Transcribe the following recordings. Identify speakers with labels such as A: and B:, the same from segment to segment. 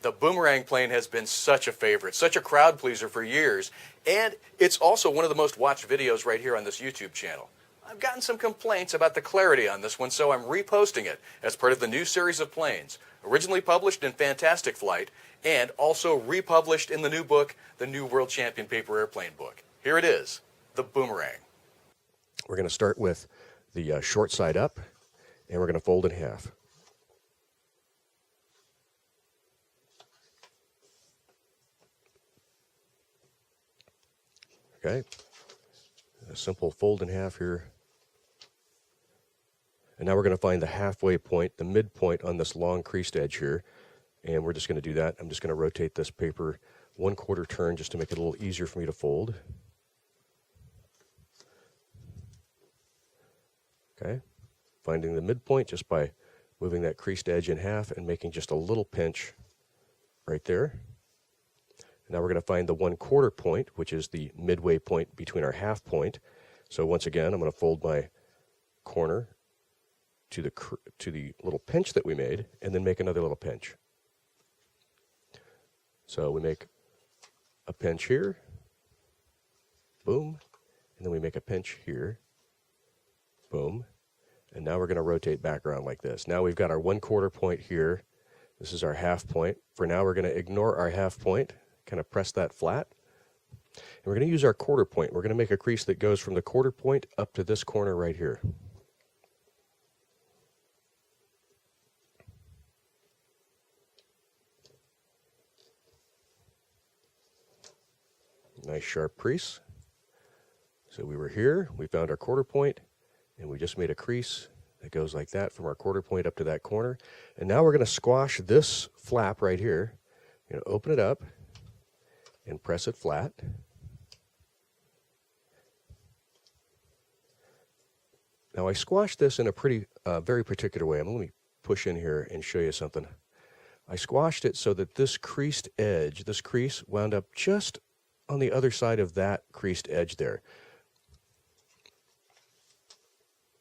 A: The Boomerang plane has been such a favorite, such a crowd pleaser for years, and it's also one of the most watched videos right here on this YouTube channel. I've gotten some complaints about the clarity on this one, so I'm reposting it as part of the new series of planes, originally published in Fantastic Flight, and also republished in the new book, the New World Champion Paper Airplane book. Here it is, the Boomerang.
B: We're going to start with the short side up, and we're going to fold in half. Okay, a simple fold in half here. And now we're going to find the halfway point, the midpoint on this long creased edge here. And we're just going to do that. I'm just going to rotate this paper 1/4 turn just to make it a little easier for me to fold. Okay, finding the midpoint just by moving that creased edge in half and making just a little pinch right there. Now we're going to find the 1/4 point, which is the midway point between our half point. So once again, I'm going to fold my corner to the little pinch that we made, and then make another little pinch. So we make a pinch here, boom, and then we make a pinch here, boom, and now we're going to rotate back around like this. Now we've got our 1/4 point here. This is our half point. For now, we're going to ignore our half point, kind of press that flat, and we're going to use our 1/4 point. We're going to make a crease that goes from the 1/4 point up to this corner right here. Nice sharp crease. So we were here, we found our 1/4 point, and we just made a crease that goes like that from our 1/4 point up to that corner. And now we're going to squash this flap right here. We're going to open it up and press it flat. Now I squashed this in a pretty, very particular way. Let me push in here and show you something. I squashed it so that this creased edge, this crease, wound up just on the other side of that creased edge there.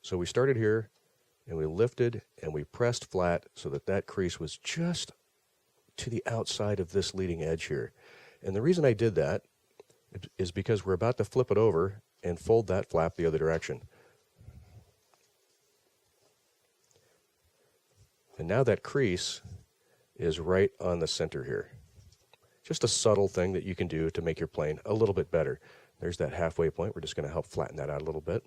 B: So we started here, and we lifted, and we pressed flat so that that crease was just to the outside of this leading edge here. And the reason I did that is because we're about to flip it over and fold that flap the other direction. And now that crease is right on the center here. Just a subtle thing that you can do to make your plane a little bit better. There's that halfway point. We're just going to help flatten that out a little bit.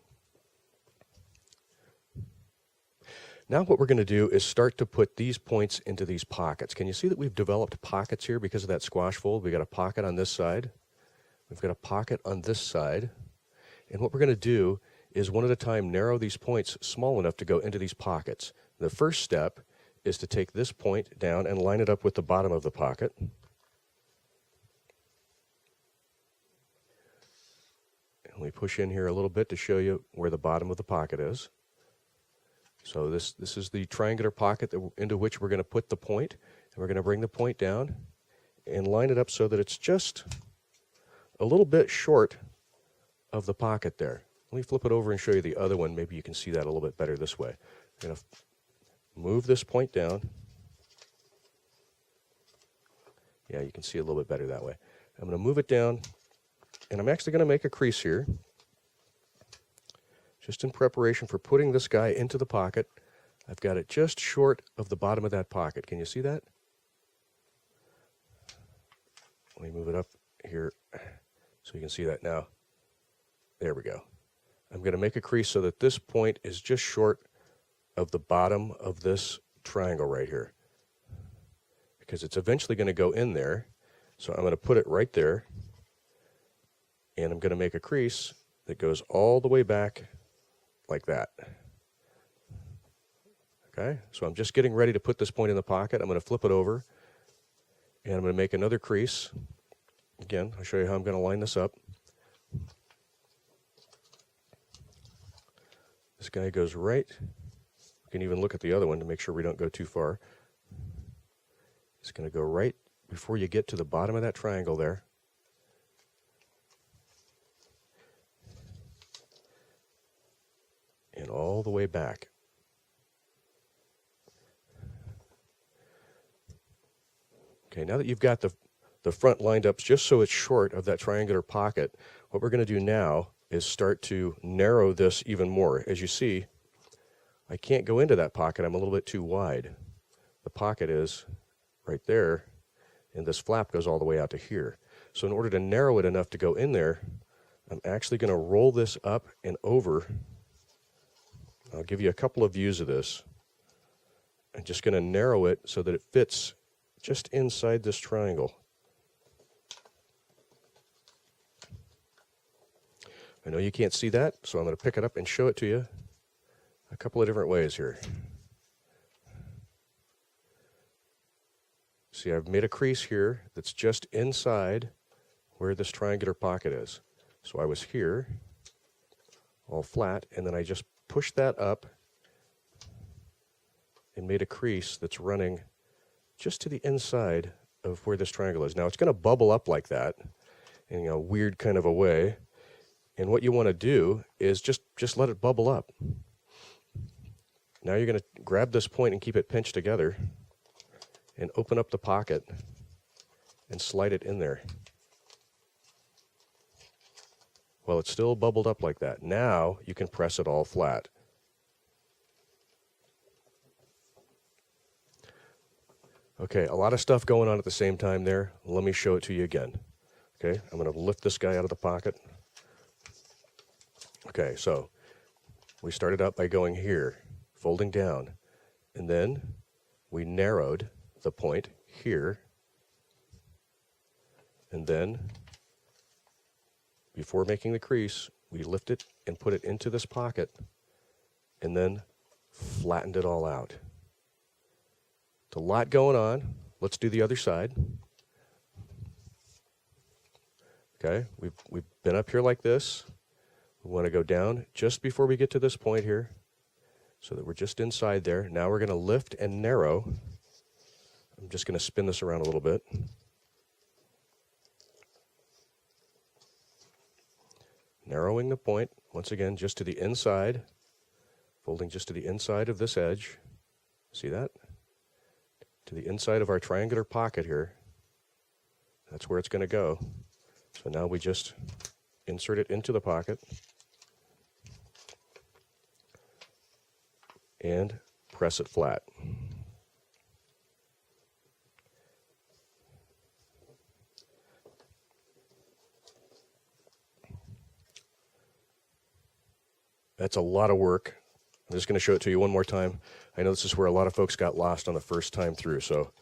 B: Now what we're going to do is start to put these points into these pockets. Can you see that we've developed pockets here because of that squash fold? We've got a pocket on this side. We've got a pocket on this side. And what we're going to do is one at a time narrow these points small enough to go into these pockets. The first step is to take this point down and line it up with the bottom of the pocket. And we push in here a little bit to show you where the bottom of the pocket is. So this is the triangular pocket into which we're going to put the point, and we're going to bring the point down and line it up so that it's just a little bit short of the pocket there. Let me flip it over and show you the other one. Maybe you can see that a little bit better this way. I'm going to move this point down. Yeah, you can see a little bit better that way. I'm going to move it down, and I'm actually going to make a crease here, just in preparation for putting this guy into the pocket. I've got it just short of the bottom of that pocket. Can you see that? Let me move it up here so you can see that now. There we go. I'm going to make a crease so that this point is just short of the bottom of this triangle right here, because it's eventually going to go in there. So I'm going to put it right there, and I'm going to make a crease that goes all the way back like that. Okay, so I'm just getting ready to put this point in the pocket. I'm going to flip it over, and I'm going to make another crease. Again, I'll show you how I'm going to line this up. This guy goes right. You can even look at the other one to make sure we don't go too far. It's going to go right before you get to the bottom of that triangle there. And all the way back. Okay, now that you've got the front lined up just so it's short of that triangular pocket, what we're going to do now is start to narrow this even more. As you see, I can't go into that pocket. I'm a little bit too wide. The pocket is right there, and this flap goes all the way out to here. So in order to narrow it enough to go in there, I'm actually going to roll this up and over. I'll give you a couple of views of this. I'm just going to narrow it so that it fits just inside this triangle. I know you can't see that, so I'm going to pick it up and show it to you a couple of different ways here. See, I've made a crease here that's just inside where this triangular pocket is. So I was here, all flat, and then I just pushed that up and made a crease that's running just to the inside of where this triangle is. Now it's going to bubble up like that in a weird kind of a way. And what you want to do is just let it bubble up. Now you're going to grab this point and keep it pinched together and open up the pocket and slide it in there. Well, it's still bubbled up like that. Now you can press it all flat. Okay, a lot of stuff going on at the same time there. Let me show it to you again. Okay, I'm going to lift this guy out of the pocket. Okay, so we started out by going here, folding down, and then we narrowed the point here, and then before making the crease, we lift it and put it into this pocket, and then flattened it all out. It's a lot going on. Let's do the other side. Okay, we've been up here like this. We want to go down just before we get to this point here so that we're just inside there. Now we're going to lift and narrow. I'm just going to spin this around a little bit. Narrowing the point, once again, just to the inside, folding just to the inside of this edge. See that? To the inside of our triangular pocket here. That's where it's going to go. So now we just insert it into the pocket and press it flat. That's a lot of work. I'm just going to show it to you one more time. I know this is where a lot of folks got lost on the first time through. So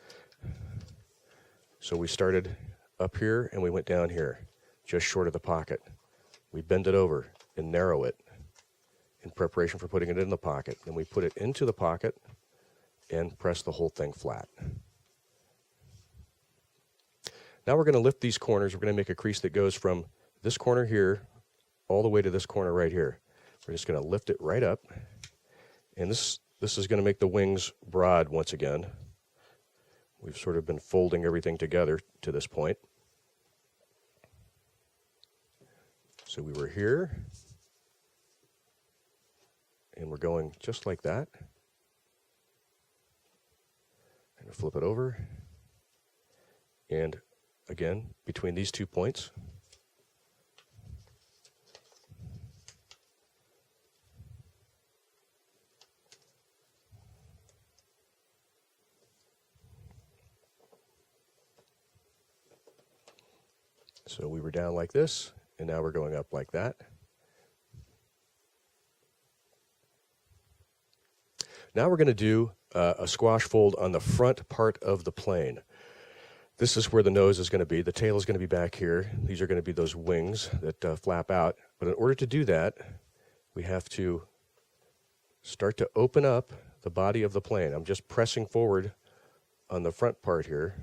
B: we started up here and we went down here, just short of the pocket. We bend it over and narrow it in preparation for putting it in the pocket. Then we put it into the pocket and press the whole thing flat. Now we're going to lift these corners. We're going to make a crease that goes from this corner here all the way to this corner right here. We're just going to lift it right up. And this is going to make the wings broad once again. We've sort of been folding everything together to this point. So we were here, and we're going just like that. And flip it over. And again, between these 2 points, so we were down like this, and now we're going up like that. Now we're going to do a squash fold on the front part of the plane. This is where the nose is going to be. The tail is going to be back here. These are going to be those wings that flap out. But in order to do that, we have to start to open up the body of the plane. I'm just pressing forward on the front part here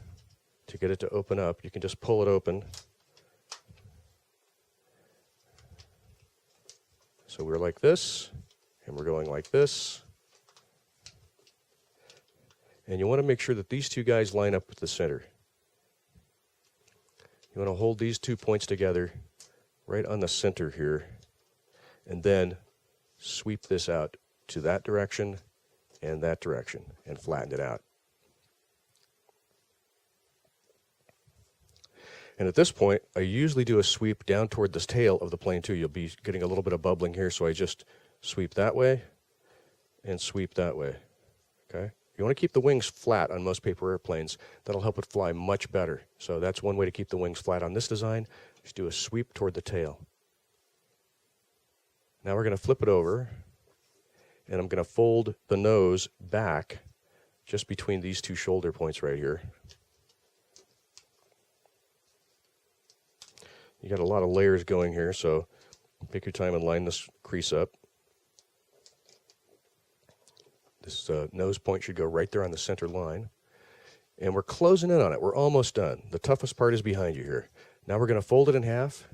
B: to get it to open up. You can just pull it open. So we're like this, and we're going like this. And you want to make sure that these two guys line up with the center. You want to hold these 2 points together right on the center here, and then sweep this out to that direction and flatten it out. And at this point, I usually do a sweep down toward this tail of the plane too. You'll be getting a little bit of bubbling here, so I just sweep that way and sweep that way. Okay? You want to keep the wings flat on most paper airplanes. That'll help it fly much better. So that's one way to keep the wings flat on this design. Just do a sweep toward the tail. Now we're going to flip it over, and I'm going to fold the nose back just between these two shoulder points right here. You got a lot of layers going here, so take your time and line this crease up. This nose point should go right there on the center line. And we're closing in on it. We're almost done. The toughest part is behind you here. Now we're going to fold it in half.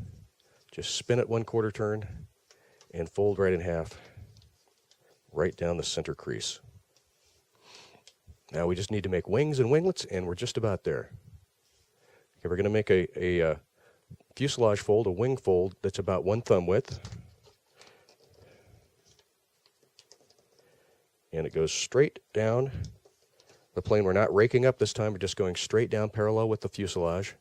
B: Just spin it 1/4 turn and fold right in half, right down the center crease. Now we just need to make wings and winglets, and we're just about there. Okay, we're going to make a fuselage fold, a wing fold that's about 1 thumb width. And it goes straight down the plane. We're not raking up this time. We're just going straight down parallel with the fuselage,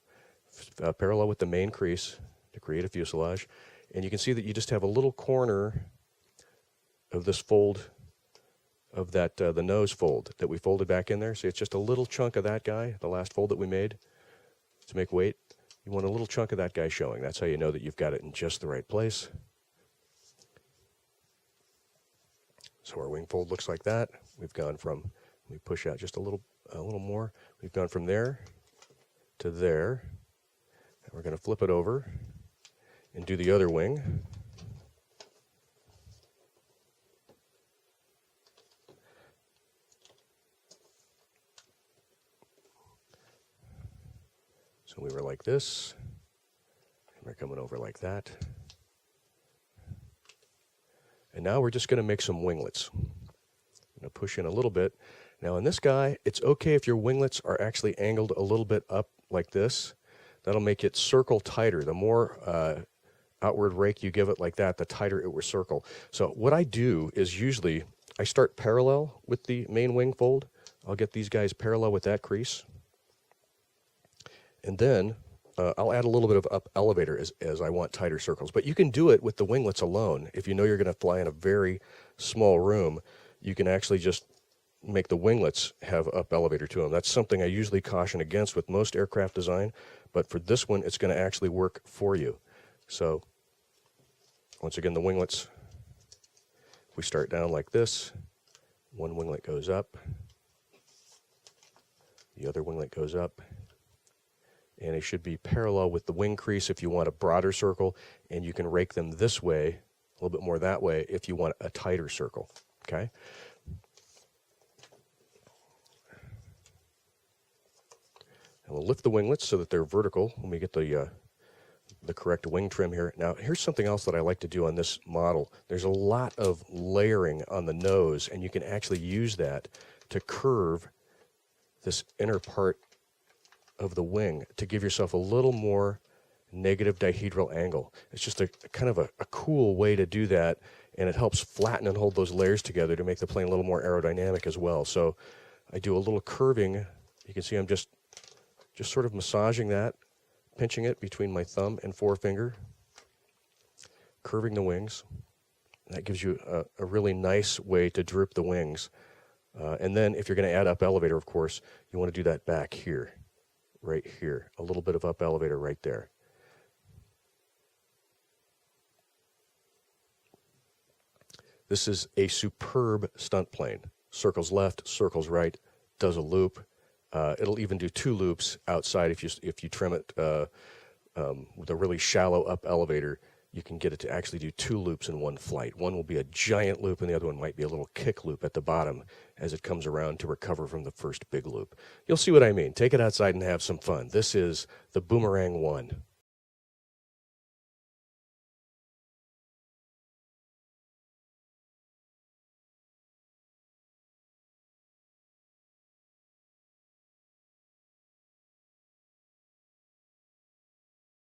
B: parallel with the main crease to create a fuselage. And you can see that you just have a little corner of this fold of that the nose fold that we folded back in there. See, it's just a little chunk of that guy, the last fold that we made to make weight. You want a little chunk of that guy showing. That's how you know that you've got it in just the right place. So our wing fold looks like that. We've gone from, we push out just a little more. We've gone from there to there. And we're going to flip it over and do the other wing. So we were like this, and we're coming over like that. And now we're just going to make some winglets. I'm going to push in a little bit. Now in this guy, it's okay if your winglets are actually angled a little bit up like this. That'll make it circle tighter. The more outward rake you give it like that, the tighter it will circle. So what I do is usually I start parallel with the main wing fold. I'll get these guys parallel with that crease. And then I'll add a little bit of up elevator as I want tighter circles. But you can do it with the winglets alone. If you know you're going to fly in a very small room, you can actually just make the winglets have up elevator to them. That's something I usually caution against with most aircraft design. But for this one, it's going to actually work for you. So once again, the winglets, we start down like this. One winglet goes up. The other winglet goes up. And it should be parallel with the wing crease if you want a broader circle, and you can rake them this way, a little bit more that way, if you want a tighter circle, okay? And we'll lift the winglets so that they're vertical when we get the correct wing trim here. Now, here's something else that I like to do on this model. There's a lot of layering on the nose, and you can actually use that to curve this inner part of the wing to give yourself a little more negative dihedral angle. It's just a kind of a cool way to do that, and it helps flatten and hold those layers together to make the plane a little more aerodynamic as well. So I do a little curving. You can see I'm just sort of massaging that, pinching it between my thumb and forefinger, curving the wings. That gives you a really nice way to droop the wings. And then if you're going to add up elevator, of course, you want to do that back here. Right here, a little bit of up elevator right there. This is a superb stunt plane. Circles left, circles right, does a loop. It'll even do 2 loops outside if you trim it with a really shallow up elevator. You can get it to actually do 2 loops in one flight. One will be a giant loop, and the other one might be a little kick loop at the bottom as it comes around to recover from the first big loop. You'll see what I mean. Take it outside and have some fun. This is the Boomerang 1.